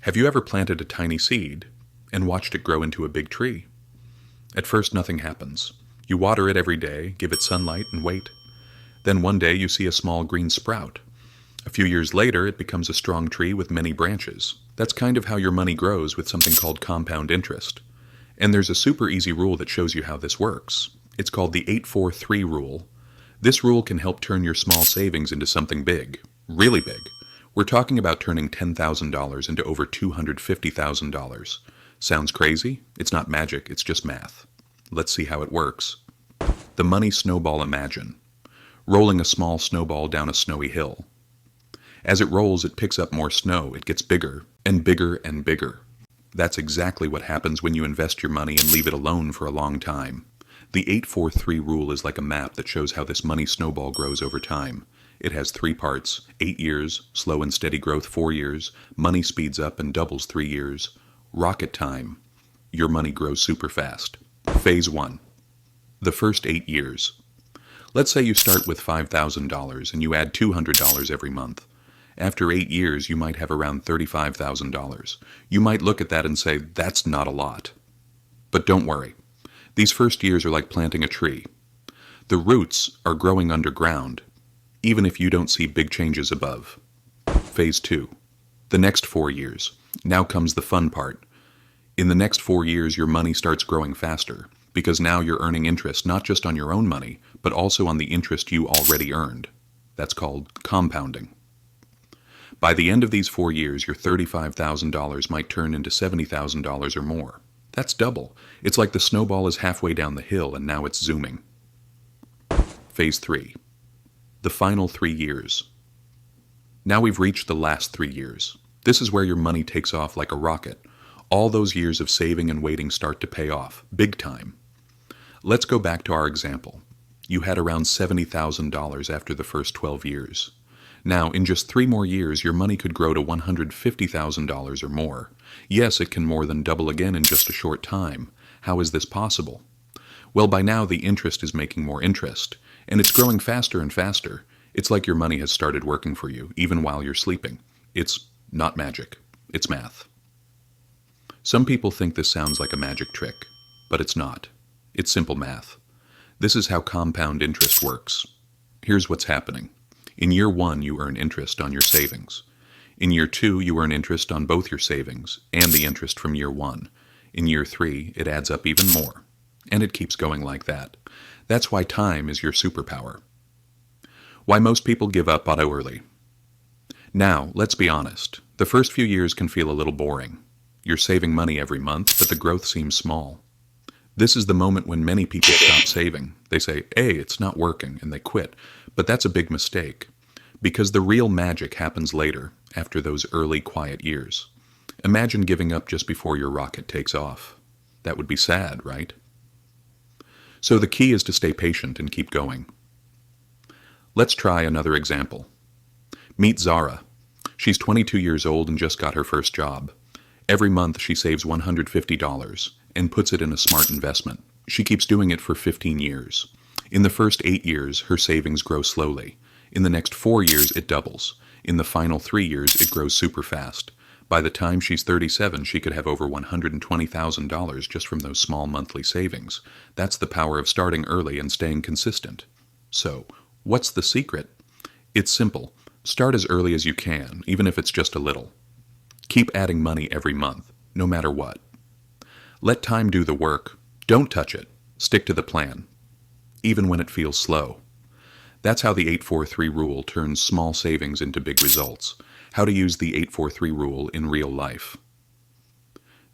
Have you ever planted a tiny seed and watched it grow into a big tree? At first, nothing happens. You water it every day, give it sunlight, and wait. Then one day you see a small green sprout. A few years later, it becomes a strong tree with many branches. That's kind of how your money grows with something called compound interest. And there's a super easy rule that shows you how this works. It's called the 8-4-3 rule. This rule can help turn your small savings into something big, really big. We're talking about turning $10,000 into over $250,000. Sounds crazy? It's not magic, it's just math. Let's see how it works. The money snowball imagine. Rolling a small snowball down a snowy hill. As it rolls, it picks up more snow. It gets bigger and bigger and bigger. That's exactly what happens when you invest your money and leave it alone for a long time. The 8-4-3 rule is like a map that shows how this money snowball grows over time. It has 3 parts: 8 years, slow and steady growth 4 years, money speeds up and doubles 3 years, rocket time. Your money grows super fast. Phase 1. The first 8 years. Let's say you start with $5,000 and you add $200 every month. After 8 years, you might have around $35,000. You might look at that and say, that's not a lot. But don't worry. These first years are like planting a tree. The roots are growing underground, even if you don't see big changes above. Phase 2. The next 4 years. Now comes the fun part. In the next 4 years, your money starts growing faster, because now you're earning interest not just on your own money, but also on the interest you already earned. That's called compounding. By the end of these 4 years, your $35,000 might turn into $70,000 or more. That's double. It's like the snowball is halfway down the hill and now it's zooming. Phase 3. The final 3 years. Now we've reached the last 3 years. This is where your money takes off like a rocket. All those years of saving and waiting start to pay off, big time. Let's go back to our example. You had around $70,000 after the first 12 years. Now, in just 3 more years, your money could grow to $150,000 or more. Yes, it can more than double again in just a short time. How is this possible? Well, by now the interest is making more interest, and it's growing faster and faster. It's like your money has started working for you, even while you're sleeping. It's not magic. It's math. Some people think this sounds like a magic trick, but it's not. It's simple math. This is how compound interest works. Here's what's happening. In year 1, you earn interest on your savings. In year 2, you earn interest on both your savings and the interest from year 1. In year 3, it adds up even more. And it keeps going like that. That's why time is your superpower. Why most people give up auto early. Now, let's be honest. The first few years can feel a little boring. You're saving money every month, but the growth seems small. This is the moment when many people stop saving. They say, hey, it's not working, and they quit. But that's a big mistake, because the real magic happens later, after those early quiet years. Imagine giving up just before your rocket takes off. That would be sad, right? So the key is to stay patient and keep going. Let's try another example. Meet Zara. She's 22 years old and just got her first job. Every month she saves $150 and puts it in a smart investment. She keeps doing it for 15 years. In the first 8 years, her savings grow slowly. In the next 4 years, it doubles. In the final 3 years, it grows super fast. By the time she's 37, she could have over $120,000 just from those small monthly savings. That's the power of starting early and staying consistent. So, what's the secret? It's simple. Start as early as you can, even if it's just a little. Keep adding money every month, no matter what. Let time do the work. Don't touch it. Stick to the plan, even when it feels slow. That's how the 8-4-3 rule turns small savings into big results. How to use the 8-4-3 rule in real life.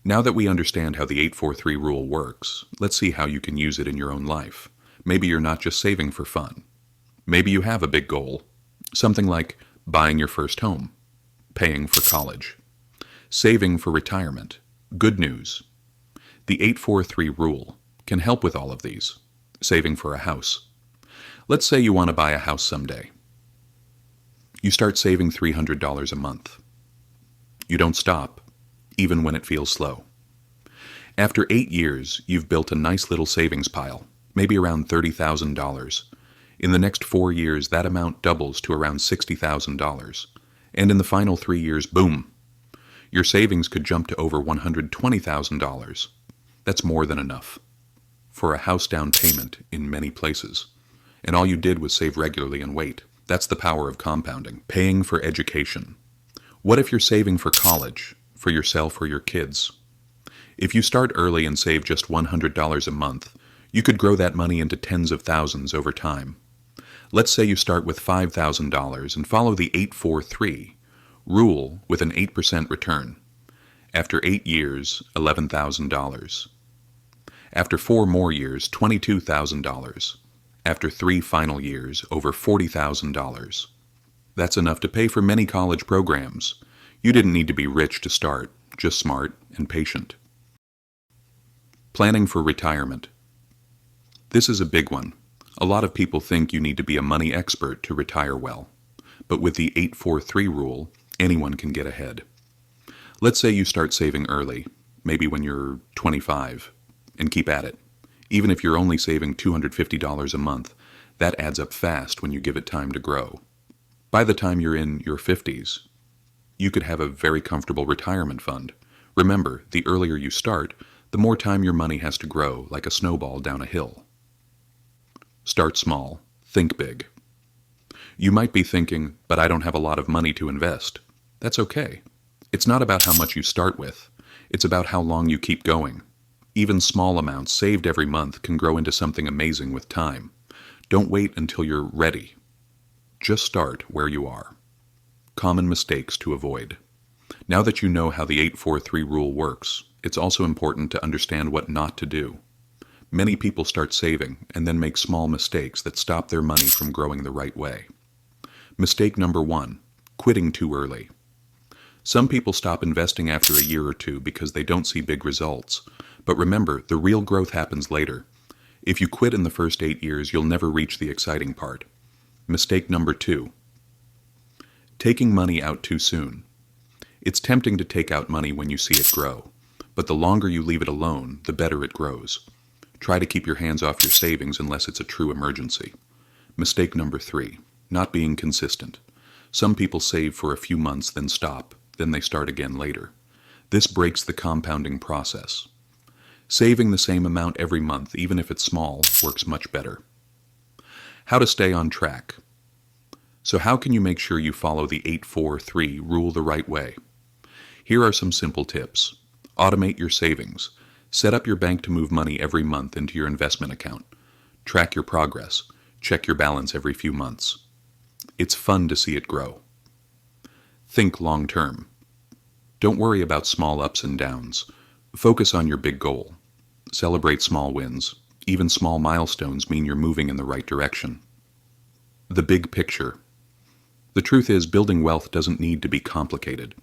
Now that we understand how the 8-4-3 rule works, let's see how you can use it in your own life. Maybe you're not just saving for fun. Maybe you have a big goal. Something like buying your first home, paying for college, saving for retirement. Good news. The 8-4-3 rule can help with all of these. Saving for a house. Let's say you want to buy a house someday. You start saving $300 a month. You don't stop, even when it feels slow. After 8 years, you've built a nice little savings pile, maybe around $30,000. In the next 4 years, that amount doubles to around $60,000. And in the final 3 years, boom! Your savings could jump to over $120,000. That's more than enough for a house down payment in many places. And all you did was save regularly and wait. That's the power of compounding. Paying for education. What if you're saving for college, for yourself or your kids? If you start early and save just $100 a month, you could grow that money into tens of thousands over time. Let's say you start with $5,000 and follow the 8-4-3 rule with an 8% return. After 8 years, $11,000. After 4 more years, $22,000. After 3 final years, over $40,000. That's enough to pay for many college programs. You didn't need to be rich to start, just smart and patient. Planning for retirement. This is a big one. A lot of people think you need to be a money expert to retire well. But with the 8-4-3 rule, anyone can get ahead. Let's say you start saving early, maybe when you're 25, and keep at it. Even if you're only saving $250 a month, that adds up fast when you give it time to grow. By the time you're in your 50s, you could have a very comfortable retirement fund. Remember, the earlier you start, the more time your money has to grow, like a snowball down a hill. Start small. Think big. You might be thinking, but I don't have a lot of money to invest. That's okay. It's not about how much you start with. It's about how long you keep going. Even small amounts saved every month can grow into something amazing with time. Don't wait until you're ready. Just start where you are. Common mistakes to avoid. Now that you know how the 8-4-3 rule works, it's also important to understand what not to do. Many people start saving and then make small mistakes that stop their money from growing the right way. Mistake number 1, quitting too early. Some people stop investing after a year or two because they don't see big results. But remember, the real growth happens later. If you quit in the first 8 years, you'll never reach the exciting part. Mistake number 2, taking money out too soon. It's tempting to take out money when you see it grow, but the longer you leave it alone, the better it grows. Try to keep your hands off your savings unless it's a true emergency. Mistake number 3, not being consistent. Some people save for a few months, then stop, then they start again later. This breaks the compounding process. Saving the same amount every month, even if it's small, works much better. How to stay on track. So how can you make sure you follow the 8-4-3 rule the right way? Here are some simple tips. Automate your savings. Set up your bank to move money every month into your investment account. Track your progress. Check your balance every few months. It's fun to see it grow. Think long term. Don't worry about small ups and downs. Focus on your big goal. Celebrate small wins. Even small milestones mean you're moving in the right direction. The big picture. The truth is, building wealth doesn't need to be complicated.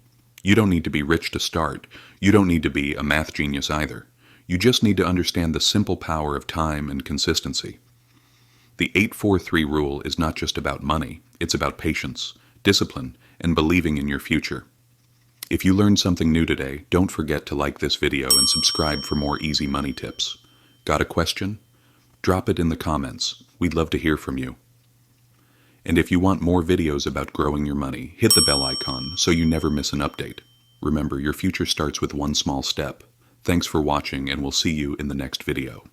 You don't need to be rich to start. You don't need to be a math genius either. You just need to understand the simple power of time and consistency. The 8-4-3 rule is not just about money. It's about patience, discipline, and believing in your future. If you learned something new today, don't forget to like this video and subscribe for more easy money tips. Got a question? Drop it in the comments. We'd love to hear from you. And if you want more videos about growing your money, hit the bell icon so you never miss an update. Remember, your future starts with one small step. Thanks for watching, and we'll see you in the next video.